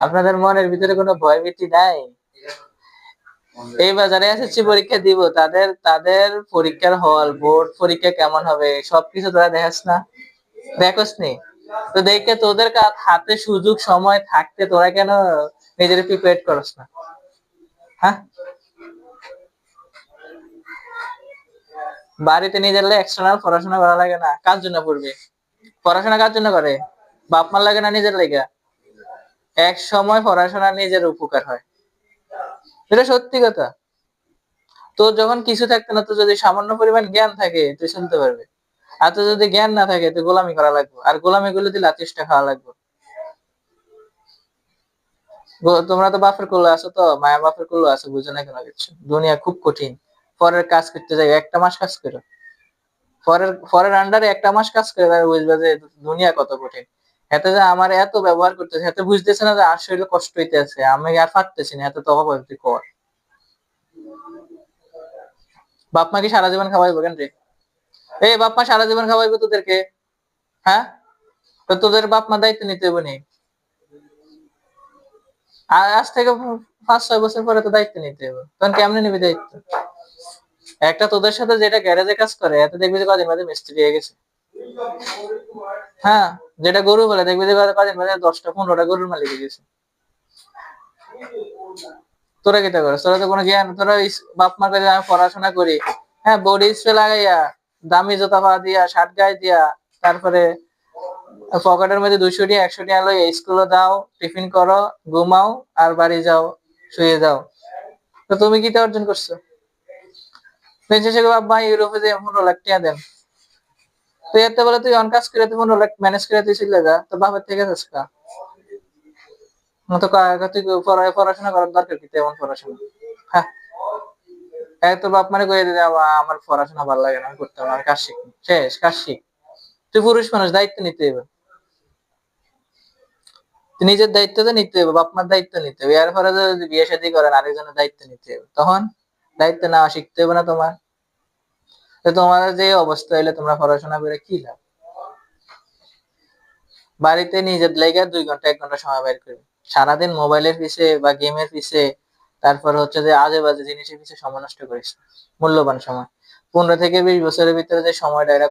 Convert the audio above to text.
আপনাদের মনের ভিতরে কোনো ভয়ভীতি নাই? এইবার যারা এসএসসি পরীক্ষা দিব তাদের তাদের পরীক্ষার হল, বোর্ড পরীক্ষা কেমন হবে সবকিছু তোরা দেখাস না? দেখোস নি? তো দেখে তোদের হাতে সুযোগ সময় থাকতে তোরা কেন নিজেরে প্রিপেয়ার করস না? হ্যাঁ? বাড়িতে নিজের এক্সটার্নাল পড়াশোনা করা লাগে না? কার জন্য পড়বে? পড়াশোনা কার জন্য করে? বাপ মার লাগে না নিজের লাগা? এক সময় পড়াশোনা নিজের উপকার হয়। এটা সত্যি কথা। তোর যখন কিছু থাকতো না, তোর যদি সামান্য পরিমাণ জ্ঞান থাকে তুই চলতে পারবি। আর তোর যদি জ্ঞান না থাকে তুই গোলামি করা লাগবে। আর গোলামি গুলো দিলে লাঠিসটা খাওয়া লাগবে। তোমরা তো বাপের কোলে আছো, তো মায়া বাপের কোলে আছো, বুঝো না কেন কিছু? দুনিয়া খুব কঠিন। পরের কাজ করতে যাই, একটা মাস কাজ করো, পরের আন্ডারে একটা মাস কাজ করে তাহলে বুঝবে যে দুনিয়া কত কঠিন। এতে যে আমার এত ব্যবহার করতেছে, এতে বুঝতেছে না যে আসলে কষ্ট হইতেছে, আমি আর পারতেছি না, এত তো অভাব কর। বাপ মা কি সারা জীবন খাওয়াইবো কেন রে? এই বাপ মা সারা জীবন খাওয়াইবো তোদেরকে? হ্যাঁ? তো তোদের বাপ মা দায়িত্ব নিতে হবে নি? আর আজ থেকে 5-6 বছর পরে তো দায়িত্ব নিতে হবে, তখন কেমনে নিবি দায়িত্ব? একটা তোদের সাথে যেটা গ্যারেজে কাজ করে এত দেখবি যে কদিন বাদে মিস্ত্রি হয়ে গেছে। হ্যাঁ, যেটা গরু বলে দেখবি যে কদিন বাদে 10টা 15টা গরুর মালিক হয়ে গেছে। তোরা কি তা করিস? তোরা তো কোনো জ্ঞান, তোরা বাপ মার কাছে আমি পড়াশোনা করি, হ্যাঁ বডি স্প্রে লাগাইয়া, দামি জুতা পা দিয়া, শার্ট গায়ে দিয়া, তারপরে পকেটের মধ্যে 200 টাকা 100 টাকা লই স্কুলে দাও, টিফিন করো, ঘুমাও, আর বাড়ি যাও, শুয়ে যাও। তো তুমি কি তা অর্জন করছো? দিন শেষে বাবা ইউরোপে যে 15 লাখ টাকা দেন, তুই এত বলে তুই অন কাজ করে তুই 15 লাখ ম্যানেজ করে তুই চলে যা, তোর বাপের থেকে যাস কা? তুই পড়াশোনা করার দরকার কি? তেমন পড়াশোনা, হ্যাঁ, তোর বাপ মানে কয়ে দিতে আমার পড়াশোনা ভালো লাগে না, আমি করতে হবে, আমি কাজ শিখি, শেষ কাজ শিখ। তুই পুরুষ মানুষ, দায়িত্ব নিতে হবে, নিজের দায়িত্ব তো নিতে হবে, বাপ মার দায়িত্ব নিতে হবে, এরপরে যদি বিয়ে শাদী করেন আরেকজনের দায়িত্ব নিতে হবে, তখন দায়িত্ব নেওয়া শিখতে হবে না তোমার? তো তোমার যে অবস্থা হইলে তোমরা পড়াশোনা করে কি লাভ? বাড়িতে নিজের লেগে 2 ঘন্টা 1 ঘন্টা সময় বের করবে, সারাদিন মোবাইলের পিছে বা গেমের পিছে, তারপর হচ্ছে যে আজে বাজে জিনিসের পিছে সময় নষ্ট করিস না। মূল্যবান সময় 15 থেকে 20 বছরের ভিতরে যে সময়টা,